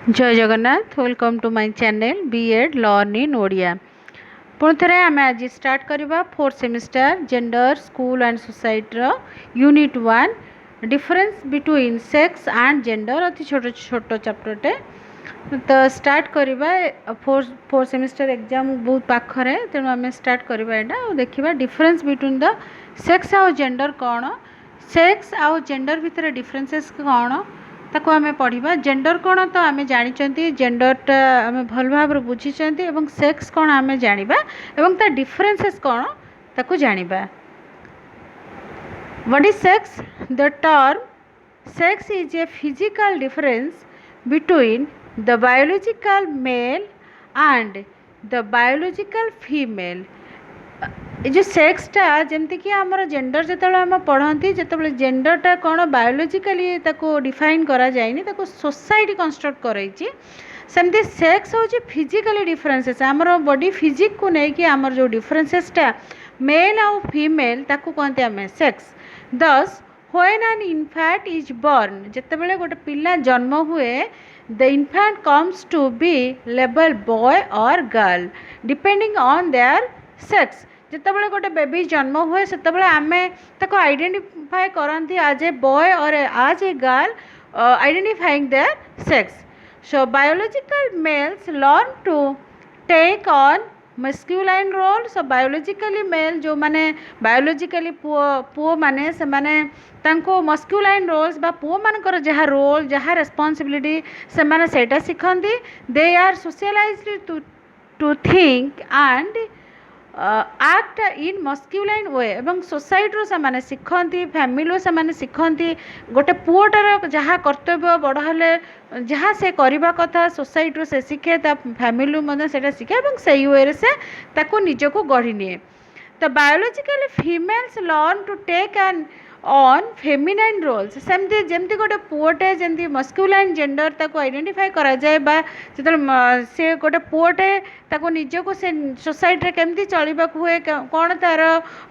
जय Jagannath welcome to my channel BEd learn in Odia. पुणी थे आम आज स्टार्ट करवा fourth semester gender school and society unit 1 difference between sex and gender अति छोट छोट चैप्टरटे तो स्टार्ट करवा फोर्थ सेमिस्टर एग्जाम बहुत पाखरे तेणु आम स्टार्ट करवा यहाँ देखा डिफरेंस बिटवीन द सेक्स आउ जेंडर कौन सेक्स आउ जेंडर भितर डिफरेंसेस कौन ताको आमे पढ़िबा। जेंडर कौन तो आमे जानिचंती जेंडरटा आमे भल भाव बुझीचंती एवं सेक्स कौन आमे जानिबा एवं ता डिफरेंसेस कौन ताको जानिबा। What is sex? The term sex is a physical difference between the biological male and the biological female। जो सेक्सटा जमती कि आमर जेंडर जो आम पढ़ती जो जेंडरटा कौन बायोलोजिकली डिफाइन करा जाए ताको सोसाइटी कंस्ट्रक्ट कराई सेमती सेक्स हूँ फिजिकली डिफरेंसेस आमर बॉडी फिजिक को लेकिन आमर जो डिफरेंसेसटा मेल आउ फीमेल ताको कहते आम sex. Thus when an infant is born जितेबाला गोटे पिला जन्म हुए the infant comes to be label boy और girl depending on their sex. जितेबाला गोटे बेबी जन्म हुए से आमे ताको आइडेंटिफाई करती आज ए बॉय और आज a girl identifying their sex. So biological males learn to take on masculine role. So biologically male जो माने बायोलॉजिकली पुओ माने से माने तांको मस्क्यूलाइन रोल्स बा पुओ मानकर जहाँ रोल जहाँ रेस्पॉन्सिबिलिटी से माने सेटा सिखंती। They are socialised to think and act in masculine way एवं सोसाइटी से माने सिखंती फैमिली से माने सिखंती गोटे पुओटार जहाँ कर्तव्य बड़ हेले जहाँ से करवा कथा सोसाइटी से शिखे फैमिली से शिखे और से वे से ताको निज को गढ़ी निए। तो biologically females learn to take an on feminine roles सेमती जमती गोटे पुओटे जमती मस्क्यूलाइन जेंडर ताको आइडेंटिफाई करा जाए बा जो से गोटे पुओटे ताको निज को से सोसाइटी केमती चलवा हुए कौन तार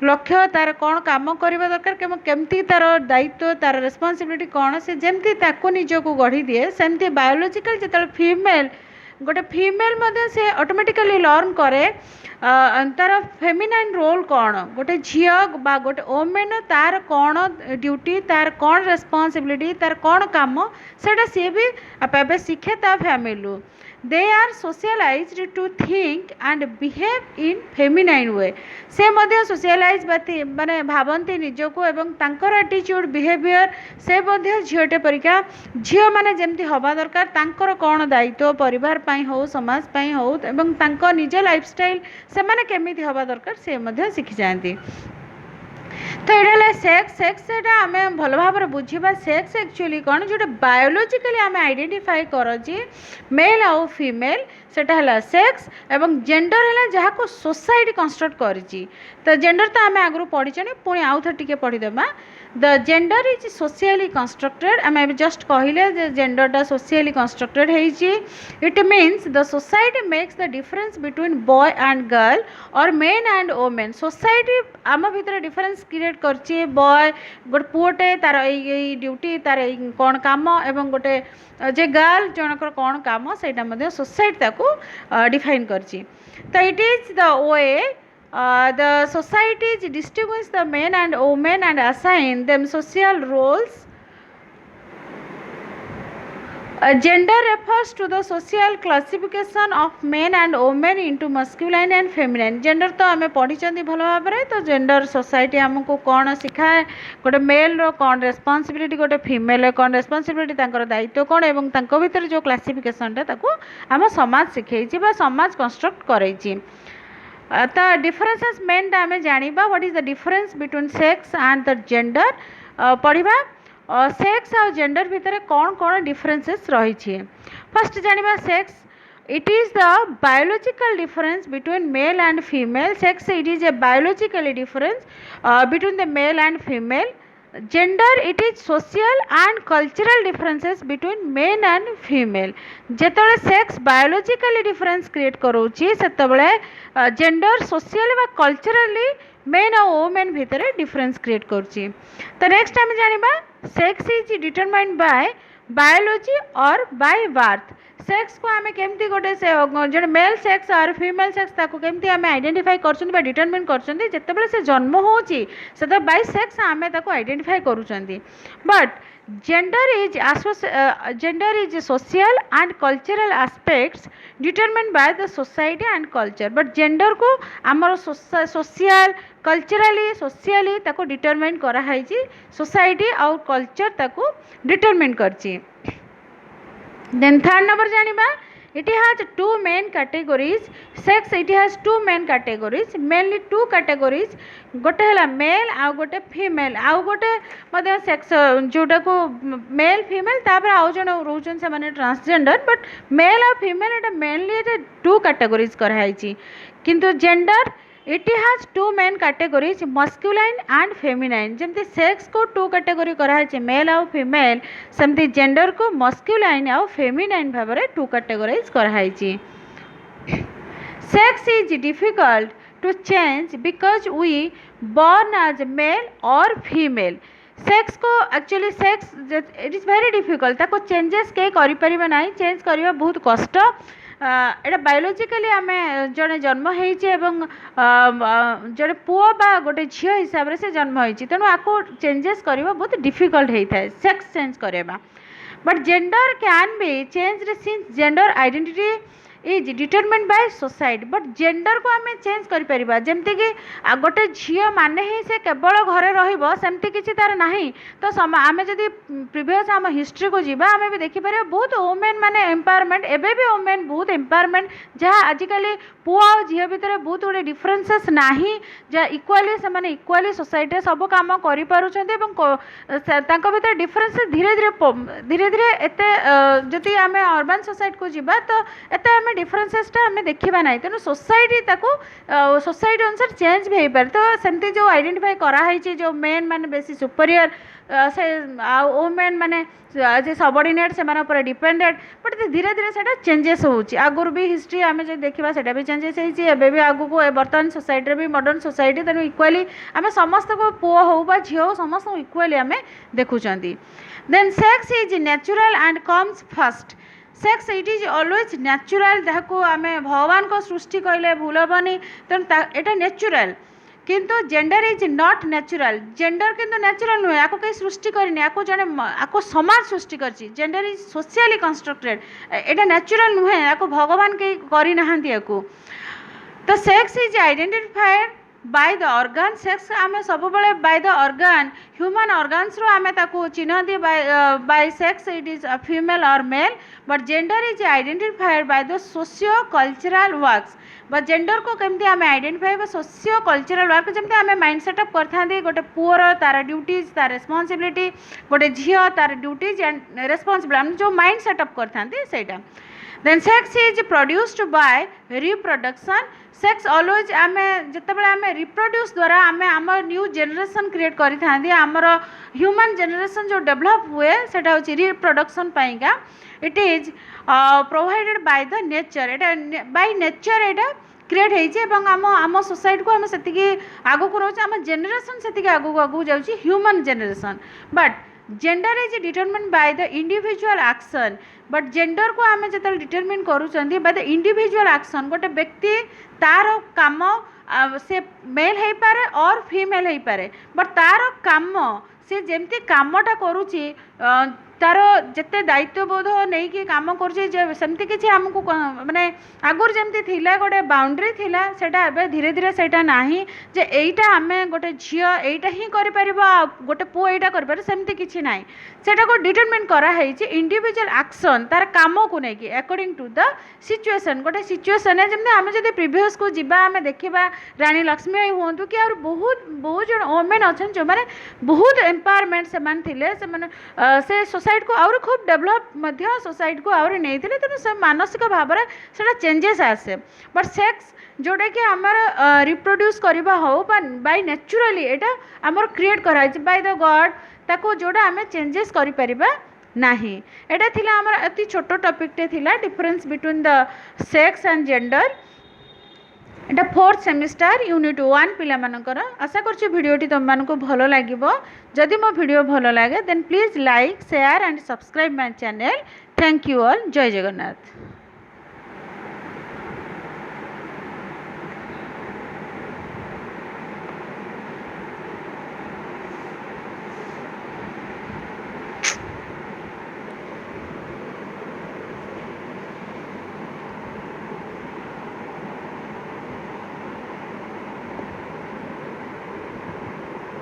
लक्ष्य तार कौन काम करवा दरकार केमती तार दायित्व तार रेस्पॉन्सिबिलिटी कौन से जमती ताको निज को गढ़ी दिए सेमती बायोलॉजिकल जो फीमेल गोटे फीमेल मध्य से ऑटोमेटिकली लर्न करे तार फेमिनाइन रोल कौन गोटे झील बा गोटे ओमेन तार कौन ड्यूटी तार कौन रेस्पॉन्सिबिलिटी तार कौन काम सेटा सी भी आपे शिखे ता family. They are socialised to think and behave in feminine way से मध्य सोशलाइज माने भावती निजको एवं तांकर एटीट्यूड बिहेवियर से मध्य झीटे परिका झील माने जेमती हवा दरकार तांकर कौन दायित्व परिवार पाई हो समाज पाई हो एवं तांको निज लाइफस्टाइल से माने केमिति हवा दरकार से मध्य शिखि जाती। तो ये सेक्स सेक्स आम भल भाव बुझा सेक्स एक्चुअली कौन जो बायोलॉजिकली आम आइडेंटिफाई कर मेल आउ फीमेल सेटा है सेक्स एवं जेंडर है जहाँ को सोसाइटी कंस्ट्रक्ट करी। तो जेंडर तो आम आगु पढ़ीचे पुणी आउ थे टे पढ़ीदेमा। The gender is socially constructed आम जस्ट कहले जेंडरटा सोशियली कंस्ट्रक्टेड है। It means the society makes the difference between boy and girl और मेन एंड वोमेन। सोसाइटी आम भीतर डिफरेंस क्रिएट करछि बॉय गोटे पुओटे तार ड्यूटी तार कौन काम एवं गोटे जे गर्ल जनकर कौन काम से सोसाइटी ताको डिफाइन करछि। तो it is the way the societies distinguish the men and women and assign them social roles. Gender refers to the social classification of men and women into masculine and feminine. Gender तो आमे पढ़ी भल भाव में। तो gender society आमको कौन सिखाए गोटे मेल रो कौन रेस्पॉन्सिबिलिटी गोटे फीमेल कौन रेस्पॉन्सिबिलिटी तांकर दायित्व कौन एवं तांको भीतर जो क्लासिफिकेशनटा ताको आम समाज शिखेछि बा समाज कंस्ट्रक्ट करैछि। तो डिफरेंसेस मेन आम जाना what is the difference between sex and the gender पढ़ा सेक्स आ जेंडर भितर कौन कौन डिफरेंसेस रही। फर्स्ट जाना sex it is the biological difference between male and female. Sex it is a biological difference between the male and female. Gender it is social and cultural differences between men and female. जेतबले sex biologically difference create करोची सेतबले gender social व culturally men और women भितर difference create करुची। तो next आम जानिबा sex is determined by biology और बाय बर्थ सेक्स को आम केमती गोटे जो मेल सेक्स और फीमेल सेक्स ताको केमती आम आइडेंटिफाई कर डिटरमिन करते से जन्म होची से बाय सेक्स आम ताको आइडेंटिफाई करूछंती but gender is social and cultural aspects determined by the society and culture but gender को आमर social socially ताको determine करा है society और culture ताको determine करची then third number जानिबा it has two main categories sex it has two main categories mainly two categories गोटे हला मेल आ गोटे फीमेल आ गोटे मध्य सेक्स जोटा को मेल फीमेल तापर आउ जण रोचन से माने ट्रांसजेंडर बट मेल और फीमेल एटा मेनली एटा टू कैटेगरीज कराई किंतु gender it has two main categories masculine and feminine जमती सेक्स को टू कैटेगरी कराई मेल और फीमेल सेमती जेंडर को मस्कुलाइन और फेमिनाइन भाव में टू कैटेगराइज कराई sex is difficult to change because we born as male or female sex को actually sex it is very difficult ताको चेंजेस के करि परिबा नाही चेंज करिबा बहुत कष्ट एटा बायोलॉजिकली आमे जने जन्म हेइचे एवं जने पुओ बा गोटे झियो हिसाब रे से जन्म हेइचे तेनु आको चेंजेस करिबा बहुत डिफिकल्ट हेइथाय सेक्स चेंज करेबा but gender can be changed since gender identity is determined by society but gender को आम चेंज कर जमती कि गोटे झील मान ही से केवल घरे रमती किसी तार ना तो आम जब प्रिवियस आम हिस्ट्री को जीवा आम भी देखिपर बहुत वुमेन माने एम्पावरमेंट एबे भी वुमेन बहुत एम्पावरमेंट जहाँ आजिकल पुओ आ झील भितर बहुत गुड़े डिफरेन्सेस ना जहाँ इक्वाली से इक्वाली सोसाइटी सब कम कर डिफरेन्सेस धीरे धीरे एत जदि आम अर्बान सोसाइटी को जीवा तो एत आम डिफरेन्सेसटा आम देखा ना तेणु सोसाइटी सोसाइटी अनुसार चेंज भी हो पारे तो सेमती जो आइडेंटिफाई कराई जो मेन माने बेसी सुपरियर से वुमेन माने सबॉर्डिनेट से डिपेंडेंट बट धीरे धीरे से चेंजेस होची आगुर भी हिस्ट्री आम जो देखा से भी चेंजेस होती भी आगू को बर्तमान सोसाइटी भी मॉडर्न सोसाइटी तेणु इक्वाली आम समस्त को पुओ हो बा झील हो समस्त इक्वाली आम देखुं then sex is natural and comes first sex it is always natural जहाँ आम भगवान को सृष्टि कहले भूल हेनी तेणु यहाँ नेचुरल किंतु gender is not natural gender किंतु नेचुरल नुहे या कहीं सृष्टि करनी या जड़े या समाज सृष्टि कर जेंडर इज सोशियली कंस्ट्रक्टेड यहाँ नेचुरल नुहे या भगवान कहीं करना तो sex is identified by the organ sex आम सब by the organ human organs रो आम चिन्हती by sex it is female और male but gender is identified by the socio cultural works but gender को केमती आम आइडेंटिफाई सोशियो कल्चरल वर्क जमती आम माइंड सेटअप करते गोटे पुअर तार ड्यूटीज तार रेस्पॉन्सिबिलिटी गोटे झील तार ड्यूटीज एंड रेस्पॉन्सिबिलिटी जो माइंड सेटअप करते सेटा then sex is produced by reproduction sex always आम जितेबाला आम रिप्रोड्यूस द्वारा आम आम न्यू जेनरेशन क्रिएट करते आमर ह्यूमन जेनरेशन जो डेवलप हुए सेटा हूँ रिप्रोडक्शन पाइका it is provided by the nature एटा बाय नेचर एटा क्रिएट होती आम आम सोसाइटी को आम से आगू को रोचे आम जेनरेशन से आगू आगू जाऊँगी human generation but gender is determine by the individual action but gender को आम जो डिटरमिन करूँ बाय द इंडिविजुअल एक्शन गोटे व्यक्ति तार काम से मेल हो पारे और फीमेल हो पारे बट तार काम से जमती कामटा करुच्ची तार जिते दायित्वबोध नहीं कि कम करमती किसी आमको माने आगुरी जमती थिला गोटे बाउंड्री थिला सेटा एबे धीरे धीरे सेटा नाही जे एइटा आमे गोटे झियो एइटा ही करि परिबा गोटे पु एइटा करि पारे सेमती किछि नाही सेटा को डिटरमिन करा हैछि इंडिविजुअल एक्शन तार काम को नहीं कि अकॉर्डिंग टू द सिचुएशन गोटे सिचुएशन है जमती आमे जदि प्रीवियस को जिबा आमे देखिबा रानी लक्ष्मी हुंतु कि और बहुत बहुत जन वुमेन अछन जो माने बहुत एम्पावरमेंट से मान थिले से माने से सोसाइटी को और खूब डेवलप मध्य सोसाइटी को और नहीं थे तेणु से मानसिक भाव से चेंजेस आसे बट सेक्स जोटा कि आमर रिप्रोड्यूस करवा हो बाय नेचुरली एटा आमर क्रिएट कराई बाय द गॉड ताको जोड़ा आम चेंजेस करि परिबा नाही एटा थिला आमर अति छोटो टॉपिक टे थिला difference between the sex and gender Etah fourth semester unit 1 पिला मानकर आशा करछि भिडियोटी तुम मानको भलो लागिबो जदि मो भिडियो भलो लागे then please like share and subscribe my channel thank you all जय जगन्नाथ।